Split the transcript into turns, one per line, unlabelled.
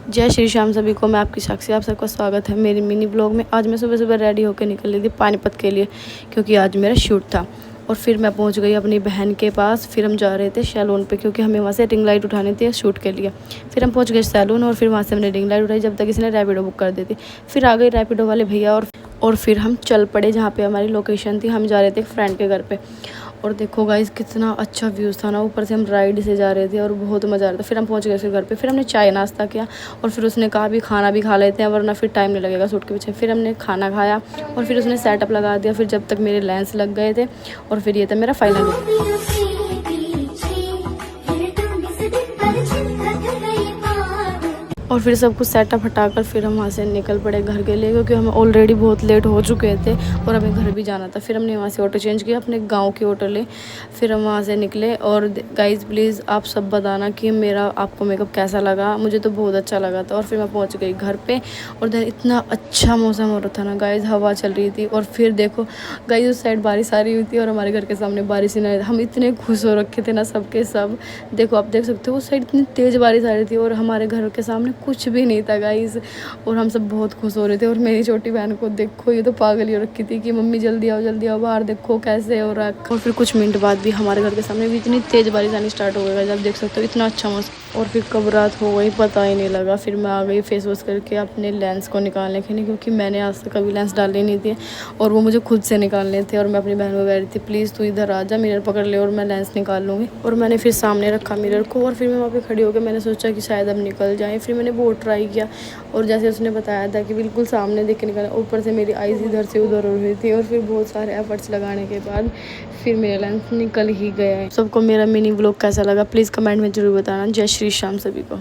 जय श्री श्याम सभी को, मैं आपकी साक्षी, आप सबका स्वागत है मेरी मिनी ब्लॉग में। आज मैं सुबह सुबह रेडी होकर निकल रही थी पानीपत के लिए, क्योंकि आज मेरा शूट था। और फिर मैं पहुंच गई अपनी बहन के पास। फिर हम जा रहे थे सैलून पे, क्योंकि हमें वहाँ से रिंग लाइट उठानी थी शूट के लिए। फिर हम पहुंच गए सैलून और फिर वहाँ से हमने रिंग लाइट उठाई, जब तक इसने रैपिडो बुक कर दी थी। फिर आ गई रैपिडो वाले भैया और फिर हम चल पड़े जहाँ पे हमारी लोकेशन थी। हम जा रहे थे एक फ्रेंड के घर पे। और देखो गाइस, कितना अच्छा व्यूज़ था ना। ऊपर से हम राइड से जा रहे थे और बहुत मज़ा आ रहा था। फिर हम पहुंच गए फिर घर पे। फिर हमने चाय नाश्ता किया और फिर उसने कहा भी खाना भी खा लेते हैं, वरना फिर टाइम नहीं लगेगा शूट के पीछे। फिर हमने खाना खाया और फिर उसने सेटअप लगा दिया। फिर जब तक मेरे लेंस लग गए थे और फिर ये था मेरा फाइनल लुक। और फिर सब कुछ सेटअप हटाकर फिर हम वहाँ से निकल पड़े घर के लिए, क्योंकि हम ऑलरेडी बहुत लेट हो चुके थे और हमें घर भी जाना था। फिर हमने वहाँ से ऑटो चेंज किया, अपने गांव की ऑटो ले। फिर हम वहाँ से निकले। और गाइज़ प्लीज़ आप सब बताना कि मेरा आपको मेकअप कैसा लगा। मुझे तो बहुत अच्छा लगा था। और फिर मैं पहुँच गई घर पर और देन इतना अच्छा मौसम हो रहा था ना गाइज़, हवा चल रही थी। और फिर देखो गाइज़, उस साइड बारिश आ रही हुई थी और हमारे घर के सामने बारिश ही नहीं। हम इतने खुश हो रखे थे ना सबके सब। देखो आप देख सकते हो उस साइड इतनी तेज़ बारिश आ रही थी और हमारे घर के सामने कुछ भी नहीं था गाइस। और हम सब बहुत खुश हो रहे थे। और मेरी छोटी बहन को देखो, ये तो पागल ही हो रखी थी कि मम्मी जल्दी आओ बाहर देखो कैसे हो रहा है। और फिर कुछ मिनट बाद भी हमारे घर के सामने भी इतनी तेज़ बारिश आनी स्टार्ट हो गई, जब देख सकते हो इतना अच्छा मौसम। और फिर कब रात हो गई पता ही नहीं लगा। फिर मैं आ गई फेस वॉश करके अपने लेंस को निकालने के लिए, क्योंकि मैंने आज तक कभी लेंस डाले नहीं थे और वो मुझे खुद से निकालने थे। और मैं अपनी बहन को कह रही थी प्लीज़ तू इधर आ जा, मिरर पकड़ ले और मैं लेंस निकाल लूँगी। और मैंने फिर सामने रखा मिरर को और फिर मैं वहाँ पे खड़ी होकर मैंने सोचा कि शायद अब निकल जाए। फिर मैंने बहुत ट्राई किया और जैसे उसने बताया था कि बिल्कुल सामने देख के निकाला। ऊपर से मेरी आईज़ इधर से उधर हो रही थी और फिर बहुत सारे एफर्ट्स लगाने के बाद फिर मेरा लेंस निकल ही गया है। सबको मेरा मिनी व्लॉग कैसा लगा प्लीज़ कमेंट में ज़रूर बताना। जय श्री श्याम सभी को।